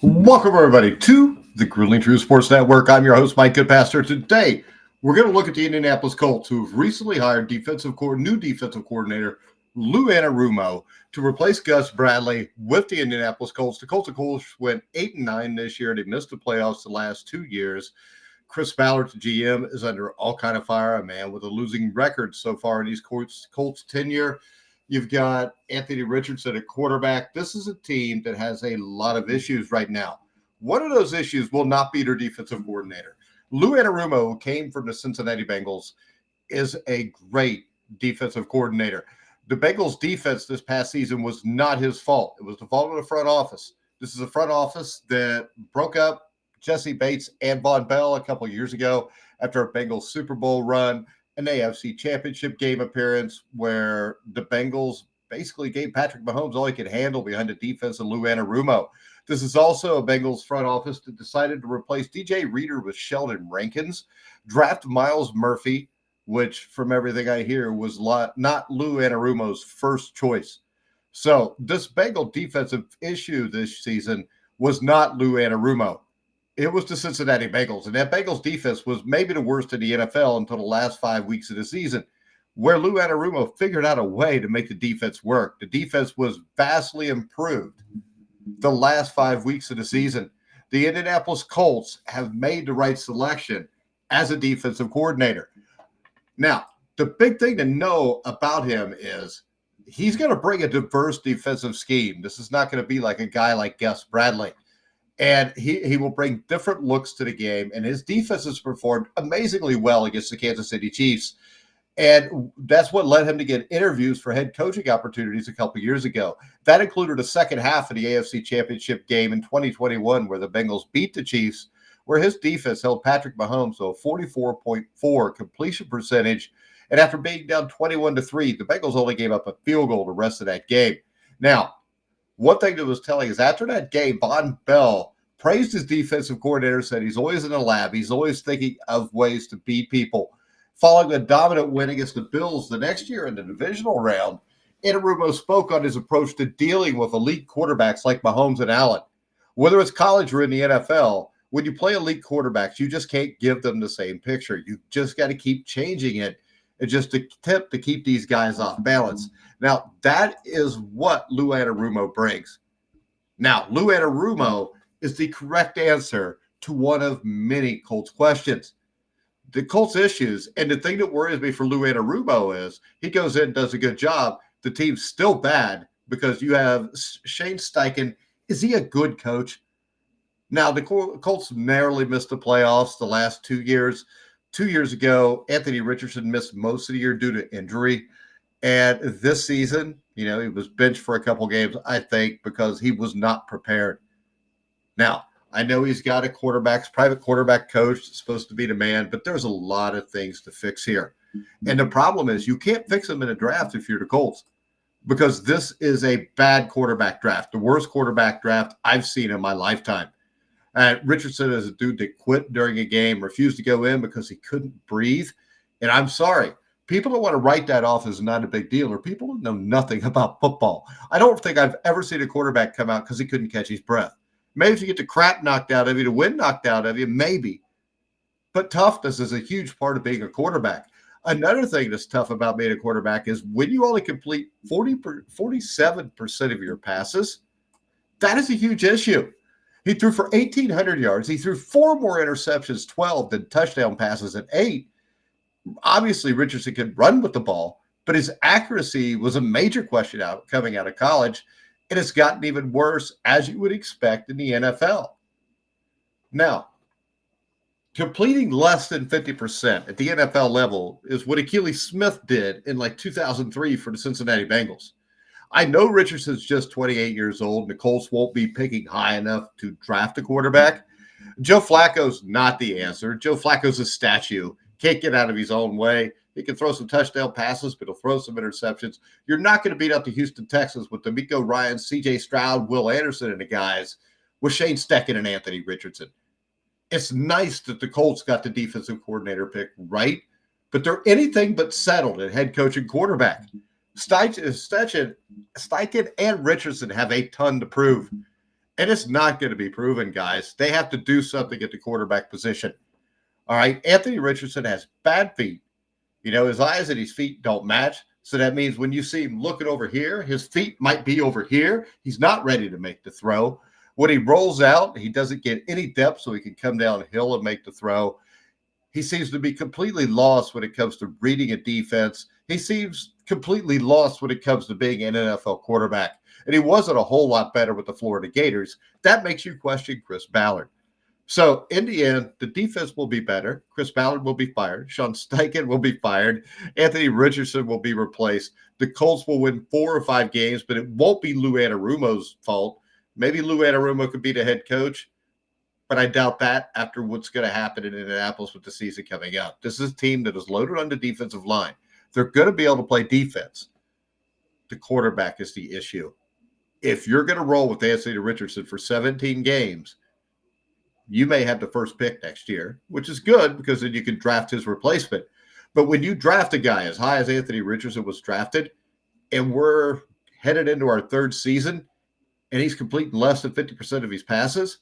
Welcome, everybody, to the Grueling True Sports Network. I'm your host, Mike Goodpaster. Today, we're going to look at the Indianapolis Colts, who have recently hired new defensive coordinator Lou Anarumo to replace Gus Bradley with the Indianapolis Colts. The Colts, of course, went 8-9 this year. They missed the playoffs the last 2 years. Chris Ballard, the GM, is under all kind of fire, a man with a losing record so far in these Colts tenure. You've got Anthony Richardson at quarterback. This is a team that has a lot of issues right now. One of those issues will not be their defensive coordinator. Lou Anarumo, who came from the Cincinnati Bengals, is a great defensive coordinator. The Bengals' defense this past season was not his fault. It was the fault of the front office. This is a front office that broke up Jesse Bates and Von Bell a couple of years ago after a Bengals Super Bowl run, an AFC Championship game appearance where the Bengals basically gave Patrick Mahomes all he could handle behind the defense of Lou Anarumo. This is also a Bengals front office that decided to replace DJ Reader with Sheldon Rankins, draft Miles Murphy, which from everything I hear was not Lou Anarumo's first choice. So this Bengal defensive issue this season was not Lou Anarumo. It was the Cincinnati Bengals, and that Bengals defense was maybe the worst in the NFL until the last 5 weeks of the season, where Lou Anarumo figured out a way to make the defense work. The defense was vastly improved the last 5 weeks of the season. The Indianapolis Colts have made the right selection as a defensive coordinator. Now, the big thing to know about him is he's going to bring a diverse defensive scheme. This is not going to be like a guy like Gus Bradley. And he will bring different looks to the game. And his defense has performed amazingly well against the Kansas City Chiefs. And that's what led him to get interviews for head coaching opportunities a couple years ago. That included a second half of the AFC Championship game in 2021 where the Bengals beat the Chiefs, where his defense held Patrick Mahomes to a 44.4 completion percentage. And after being down 21-3, the Bengals only gave up a field goal the rest of that game. Now, one thing that was telling is after that game, Von Bell praised his defensive coordinator, said he's always in the lab. He's always thinking of ways to beat people. Following a dominant win against the Bills the next year in the divisional round, Anarumo spoke on his approach to dealing with elite quarterbacks like Mahomes and Allen. Whether it's college or in the NFL, when you play elite quarterbacks, you just can't give them the same picture. You just got to keep changing it. And just a tip to keep these guys off balance. Now, that is what Lou Anarumo brings. Now, Lou Anarumo is the correct answer to one of many Colts questions. The Colts issues, and the thing that worries me for Lou Anarumo is he goes in and does a good job. The team's still bad because you have Shane Steichen. Is he a good coach? Now, the Colts narrowly missed the playoffs the last 2 years. 2 years ago, Anthony Richardson missed most of the year due to injury. And this season, he was benched for a couple games, I think, because he was not prepared. Now, I know he's got a private quarterback coach that's supposed to be the man, but there's a lot of things to fix here. And the problem is you can't fix them in a draft if you're the Colts, because this is a bad quarterback draft, the worst quarterback draft I've seen in my lifetime. Richardson is a dude that quit during a game, refused to go in because he couldn't breathe. And I'm sorry. People don't want to write that off as not a big deal, or people who know nothing about football. I don't think I've ever seen a quarterback come out because he couldn't catch his breath. Maybe if you get the crap knocked out of you, the wind knocked out of you, maybe. But toughness is a huge part of being a quarterback. Another thing that's tough about being a quarterback is when you only complete 47% of your passes, that is a huge issue. He threw for 1,800 yards. He threw 4 more interceptions, 12, than touchdown passes at 8. Obviously, Richardson could run with the ball, but his accuracy was a major question coming out of college, and it's gotten even worse, as you would expect in the NFL. Now, completing less than 50% at the NFL level is what Achilles Smith did in 2003 for the Cincinnati Bengals. I know Richardson's just 28 years old, and the Colts won't be picking high enough to draft a quarterback. Joe Flacco's not the answer. Joe Flacco's a statue. Can't get out of his own way. He can throw some touchdown passes, but he'll throw some interceptions. You're not going to beat up the Houston Texans with D'Amico Ryans, C.J. Stroud, Will Anderson, and the guys with Shane Steichen and Anthony Richardson. It's nice that the Colts got the defensive coordinator pick right, but they're anything but settled at head coach and quarterback. Steichen and Richardson have a ton to prove. And it's not going to be proven, guys. They have to do something at the quarterback position. All right. Anthony Richardson has bad feet. His eyes and his feet don't match. So that means when you see him looking over here, his feet might be over here. He's not ready to make the throw. When he rolls out, he doesn't get any depth so he can come downhill and make the throw. He seems to be completely lost when it comes to reading a defense. He seems completely lost when it comes to being an NFL quarterback. And he wasn't a whole lot better with the Florida Gators. That makes you question Chris Ballard. So in the end, the defense will be better. Chris Ballard will be fired. Sean Steichen will be fired. Anthony Richardson will be replaced. The Colts will win 4 or 5 games, but it won't be Lou Anarumo's fault. Maybe Lou Anarumo could be the head coach, but I doubt that after what's going to happen in Indianapolis with the season coming up. This is a team that is loaded on the defensive line. They're going to be able to play defense. The quarterback is the issue. If you're going to roll with Anthony Richardson for 17 games, you may have the first pick next year, which is good because then you can draft his replacement. But when you draft a guy as high as Anthony Richardson was drafted, and we're headed into our 3rd season, and he's completing less than 50% of his passes,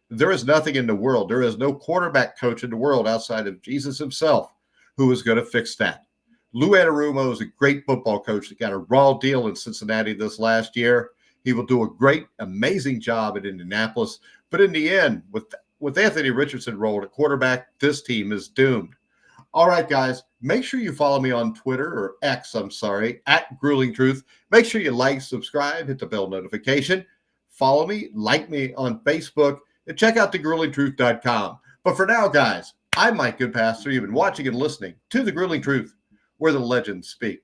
there is nothing in the world. There is no quarterback coach in the world outside of Jesus himself who is going to fix that. Lou Anarumo is a great football coach that got a raw deal in Cincinnati this last year. He will do a great, amazing job at Indianapolis. But in the end, with Anthony Richardson rolled at quarterback, this team is doomed. All right, guys, make sure you follow me on Twitter, or X, at Grueling Truth. Make sure you like, subscribe, hit the bell notification. Follow me, like me on Facebook, and check out thegruelingtruth.com. But for now, guys, I'm Mike Goodpaster. You've been watching and listening to The Grueling Truth, where the legends speak.